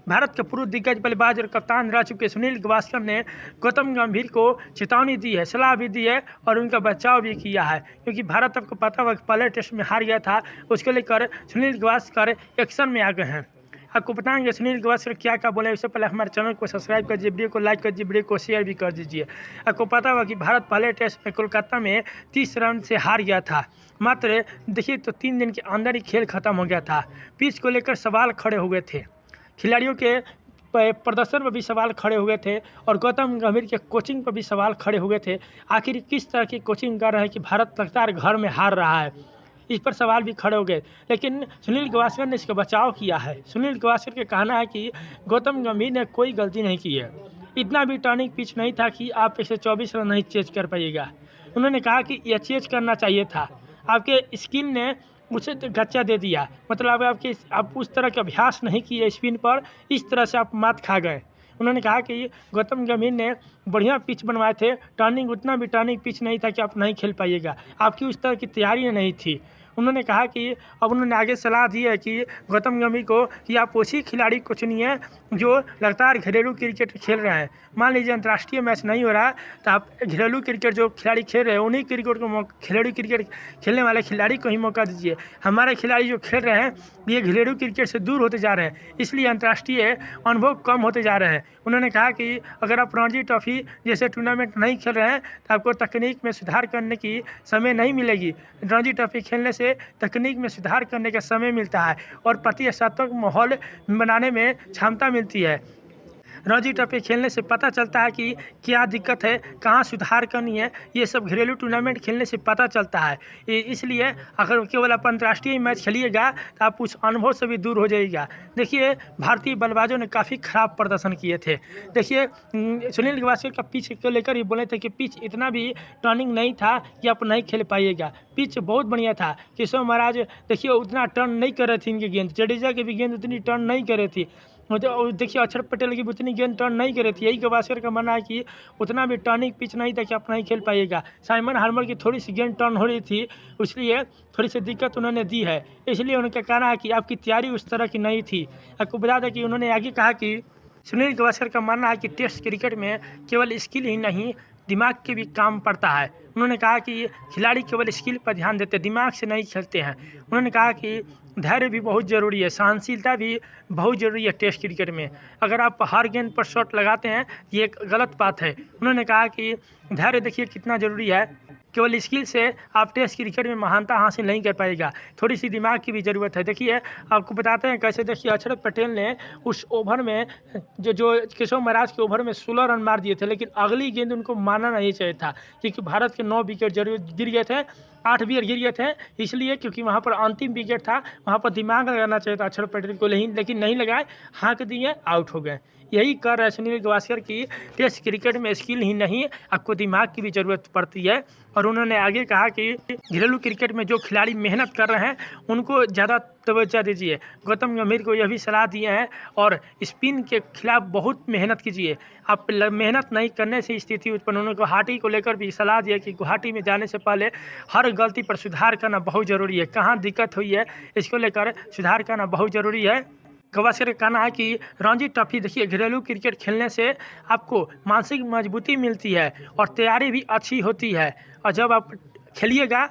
भारत के पूर्व दिग्गज बल्लेबाज और कप्तान रह चुके सुनील गावस्कर ने गौतम गंभीर को चेतावनी दी है, सलाह भी दी है और उनका बचाव भी किया है, क्योंकि भारत आपको पता होगा पहले टेस्ट में हार गया था। उसको लेकर सुनील गावस्कर एक्शन में आ गए हैं। आपको बताएंगे सुनील गावस्कर क्या क्या बोले। उससे पहले हमारे चैनल को सब्सक्राइब कर दीजिए, वीडियो को लाइक कर दीजिए, वीडियो को शेयर भी कर दीजिए। आपको पता होगा कि भारत पहले टेस्ट में कोलकाता में 30 रन से हार गया था। मात्र देखिए तो 3 दिन के अंदर ही खेल खत्म हो गया था। पिच को लेकर सवाल खड़े हुए थे, खिलाड़ियों के प्रदर्शन पर भी सवाल खड़े हुए थे और गौतम गंभीर के कोचिंग पर भी सवाल खड़े हुए थे। आखिर किस तरह की कोचिंग कर रहे हैं कि भारत लगातार घर में हार रहा है, इस पर सवाल भी खड़े हो गए। लेकिन सुनील गावस्कर ने इसका बचाव किया है। सुनील गावस्कर का कहना है कि गौतम गंभीर ने कोई गलती नहीं की है, इतना भी टर्निंग पिच नहीं था कि आप 124 रन नहीं चेज कर पाइएगा। उन्होंने कहा कि यह चेज करना चाहिए था, आपके स्किल ने उसे गच्चा दे दिया, मतलब आप उस तरह का अभ्यास नहीं किए स्पिन पर, इस तरह से आप मात खा गए। उन्होंने कहा कि गौतम गंभीर ने बढ़िया पिच बनवाए थे, टर्निंग उतना भी टर्निंग पिच नहीं था कि आप नहीं खेल पाइएगा, आपकी उस तरह की तैयारी नहीं थी। उन्होंने कहा कि अब उन्होंने आगे सलाह दी है कि गौतम गंभीर को कि आप उसी खिलाड़ी को चुनिए जो लगातार घरेलू क्रिकेट खेल रहे हैं। मान लीजिए अंतर्राष्ट्रीय मैच नहीं हो रहा है तो आप घरेलू क्रिकेट जो खिलाड़ी खेल रहे हैं उन्हीं क्रिकेट को घरेलू क्रिकेट खेलने वाले खिलाड़ी को ही मौका दीजिए। हमारे खिलाड़ी जो खेल रहे हैं ये घरेलू क्रिकेट से दूर होते जा रहे हैं, इसलिए अंतर्राष्ट्रीय अनुभव कम होते जा रहे हैं। उन्होंने कहा कि अगर आप रणजी ट्रॉफी जैसे टूर्नामेंट नहीं खेल रहे हैं तो आपको तकनीक में सुधार करने की समय नहीं मिलेगी। रणजी ट्रॉफी खेलने से तकनीक में सुधार करने का समय मिलता है और प्रतिस्पर्धात्मक माहौल बनाने में क्षमता मिलती है। रणजी ट्रॉफी खेलने से पता चलता है कि क्या दिक्कत है, कहाँ सुधार करनी है, ये सब घरेलू टूर्नामेंट खेलने से पता चलता है। इसलिए अगर केवल आप अंतर्राष्ट्रीय मैच खेलिएगा तो आप उस अनुभव से भी दूर हो जाइएगा। देखिए भारतीय बल्लेबाजों ने काफ़ी ख़राब प्रदर्शन किए थे। देखिए सुनील गावस्कर का पिच को लेकर ही बोले थे कि पिच इतना भी टर्निंग नहीं था कि आप नहीं खेल पाइएगा, पिच बहुत बढ़िया था। केशव महाराज देखिए उतना टर्न नहीं कर रहे थे, इनकी गेंद जडेजा की भी गेंद उतनी टर्न नहीं कर रही थी। देखिए अक्षर पटेल की उतनी गेंद टर्न नहीं कर रही थी। यही गावस्कर का मानना है कि उतना भी टर्निंग पिच नहीं था कि आप नहीं खेल पाइएगा। साइमन हार्मर की थोड़ी सी गेंद टर्न हो रही थी, इसलिए थोड़ी सी दिक्कत उन्होंने दी है। इसलिए उनका कहना है कि आपकी तैयारी उस तरह की नहीं थी। आपको बता दें कि उन्होंने आगे कहा कि सुनील गावस्कर का मानना है कि टेस्ट क्रिकेट में केवल स्किल ही नहीं दिमाग के भी काम पड़ता है। उन्होंने कहा कि खिलाड़ी केवल स्किल पर ध्यान देते, दिमाग से नहीं खेलते हैं। उन्होंने कहा कि धैर्य भी बहुत ज़रूरी है, सहनशीलता भी बहुत ज़रूरी है टेस्ट क्रिकेट में। अगर आप हर गेंद पर शॉट लगाते हैं ये एक गलत बात है। उन्होंने कहा कि धैर्य देखिए कितना ज़रूरी है, केवल स्किल से आप टेस्ट क्रिकेट में महानता हासिल नहीं कर पाएगा, थोड़ी सी दिमाग की भी ज़रूरत है। देखिए आपको बताते हैं कैसे। देखिए अक्षर पटेल ने उस ओवर में जो केशव महाराज के ओवर में 16 रन मार दिए थे, लेकिन अगली गेंद उनको मारना नहीं चाहिए था, क्योंकि भारत के 9 विकेट जरूर गिर गए थे, 8 विकेट गिर गए थे, इसलिए क्योंकि वहाँ पर अंतिम विकेट था, वहाँ पर दिमाग लगाना चाहिए था अक्षर पटेल को, लेकिन नहीं लगाए, हाँक दिए, आउट हो गए। यही कर रहे सुनील गावस्कर की टेस्ट क्रिकेट में स्किल ही नहीं आपको दिमाग की भी ज़रूरत पड़ती है। और उन्होंने आगे कहा कि घरेलू क्रिकेट में जो खिलाड़ी मेहनत कर रहे हैं उनको ज़्यादा तवज्जो दीजिए। गौतम गंभीर को यह भी सलाह दिए हैं और स्पिन के खिलाफ बहुत मेहनत कीजिए। आप मेहनत नहीं करने से स्थिति उत्पन्न। उन्होंने गुवाहाटी को लेकर भी सलाह दिया कि गुवाहाटी में जाने से पहले हर गलती पर सुधार करना बहुत ज़रूरी है, कहाँ दिक्कत हुई है इसको लेकर सुधार करना बहुत ज़रूरी है। गावस्कर का कहना है कि रणजी ट्रॉफी देखिए घरेलू क्रिकेट खेलने से आपको मानसिक मजबूती मिलती है और तैयारी भी अच्छी होती है। और जब आप खेलिएगा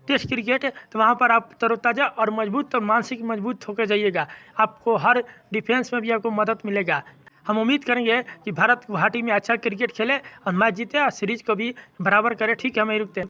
टेस्ट क्रिकेट तो वहाँ पर आप तरोताज़ा और मजबूत और मानसिक मजबूत होकर जाइएगा, आपको हर डिफेंस में भी आपको मदद मिलेगा। हम उम्मीद करेंगे कि भारत गुवाहाटी में अच्छा क्रिकेट खेले और मैच जीते और सीरीज को भी बराबर करे। ठीक है, हम यहीं रुकते हैं।